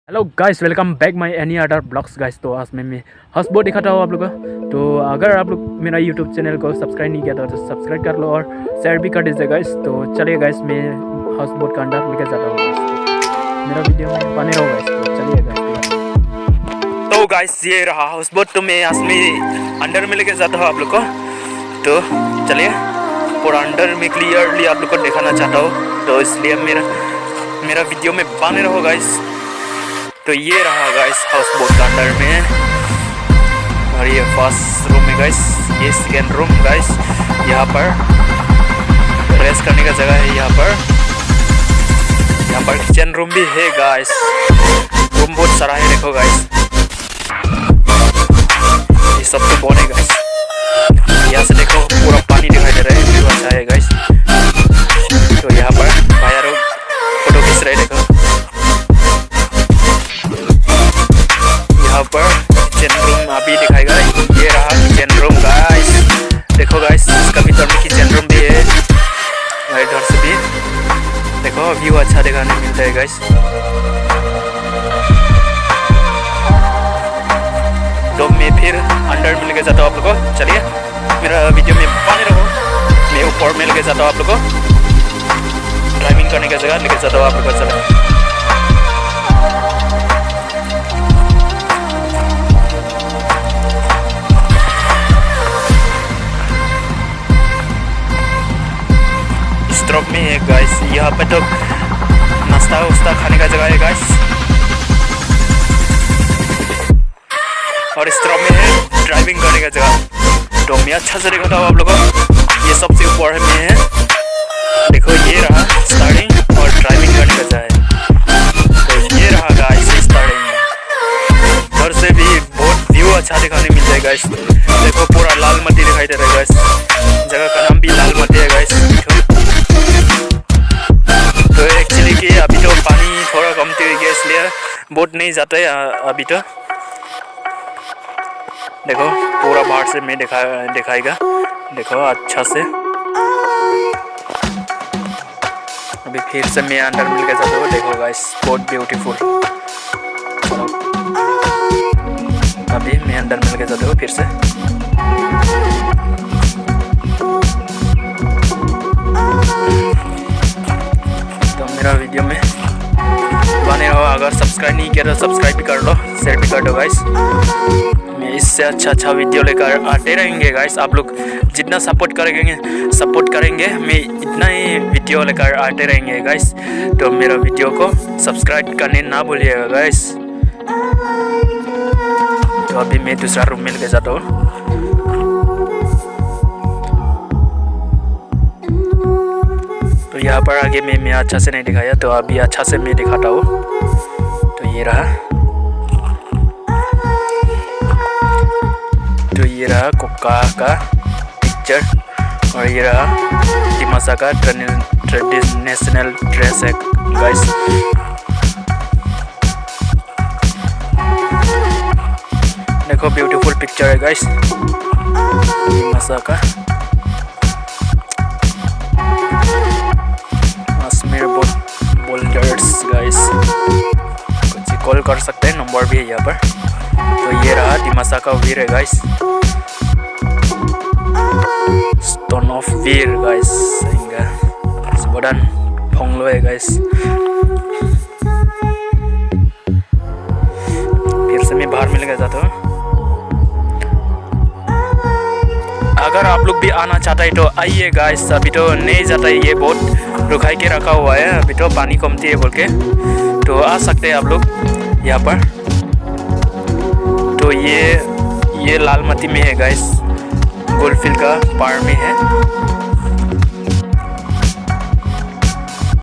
Hello guys, welcome back my any other blogs guys. तो आज मैं हाउस बोट दिखाता हूँ आप लोग को। तो अगर आप लोग मेरा यूट्यूब चैनल को सब्सक्राइब नहीं किया तो सब्सक्राइब कर लो और शेयर भी कर दीजिए गाइस। तो चलिए गाइस, मैं हाउस बोट का अंदर लेकर जाता हूँ गाइस। तो मेरा वीडियो में बने रहो गाइस। तो चलिए गाइस। तो गाइस, ये रहा हाउस बोट। तो मैं आज में अंदर में लेकर जाता हूँ आप लोग को। तो चलिए, पूरा अंदर में क्लियरली आप लोग को दिखाना चाहता हूँ, तो इसलिए मेरा वीडियो में बने रहो गाइस। तो ये रहा गाइस हाउस बोट का अंदर में, और ये फर्स्ट रूम है गाइस, ये सेकेंड रूम गाइस। यहाँ पर रेस्ट करने का जगह है। यहाँ पर किचन रूम भी है गाइस। रूम बहुत सारा है, देखो गाइस। ये सब तो बॉन है गाइस। यहाँ से देखो पूरा पानी दिखाई दे रहा है, व्यू अच्छा है गाइस। तो यहाँ पर भाई लोग फोटो खींच रहे, देखो। यहाँ पर किचन रूम अभी दिखाएगा। ये रहा किचन रूम गाइस, देखो गाइस। इसका भीतर में किचन रूम भी है, इधर से भी देखो। व्यू अच्छा दिखाने मिलता है गाइस। तो मैं फिर अंदर में लेके जाता हूँ आप लोगों को। चलिए, मेरा वीडियो में बने रहो। मैं ऊपर में लेके जाता हूँ आप लोगों को, ड्राइविंग करने का जगह लेके जाता हूँ आप लोगों को। चलो में है गाइस। यहाँ पे तो नाश्ता उस्ता खाने का जगह है गाइस, और इस तरफ में है ड्राइविंग करने का जगह। तो मैं अच्छा से दिखाता हूँ आप लोगों को। ये सबसे ऊपर में है, देखो। ये रहा स्टार्टिंग और ड्राइविंग करने का जगह है। तो ये रहा गाइस स्टार्टिंग। घर से भी बहुत व्यू अच्छा दिखाने मिलता है गाइस। देखो पूरा लाल मट्टी दिखाई दे रहा है गाइस। जगह का नाम भी लाल मट्टी है गाइस। तो एक्चुअली कि अभी तो पानी थोड़ा कमती हो गया, इसलिए बोट नहीं जाता है अभी तो। देखो पूरा बाहर से मैं दिखाएगा, देखो अच्छा से। अभी फिर से मैं अंदर मिल के जाता हूँ, देखो गाइस। बहुत ब्यूटीफुल। अभी मैं अंदर मिल के जाता हूँ फिर से। मेरा वीडियो में बने रहो। अगर सब्सक्राइब नहीं किया तो सब्सक्राइब भी कर लो, शेयर भी कर दो गाइस। मैं इससे अच्छा वीडियो लेकर आते रहेंगे गाइस। आप लोग जितना सपोर्ट करेंगे मैं इतना ही वीडियो लेकर आते रहेंगे गाइस। तो मेरा वीडियो को सब्सक्राइब करने ना भूलिएगा गाइस। तो अभी मैं दूसरा रूम में लेके जाता हूँ। तो यहाँ पर आगे मैं अच्छा से नहीं दिखाया, तो अभी अच्छा से मैं दिखाता हूँ। तो ये रहा, कोका का पिक्चर, और ये रहा दिमासा का ट्रेडिशनल ड्रेस है गाइस। देखो ब्यूटीफुल पिक्चर है गाइस दिमासा का। गाइस कुछ कॉल कर सकते हैं, नंबर भी है यहाँ पर। तो ये रहा दिमासा का वीर है गाइस, स्टोन ऑफ वीर गाइस। सेबोडान फोंगलो है गाइस। फिर से मैं बाहर मिल गया जाता हूँ। अगर आप लोग भी आना चाहता है तो आइए गाइस। अभी तो नहीं जाता है, ये बोट रुकाई के रखा हुआ है। अभी तो पानी कमती है बोल के, तो आ सकते हैं आप लोग यहाँ पर। तो ये लाल मट्टी में है गाइस, गोल्डफिल का पार में है।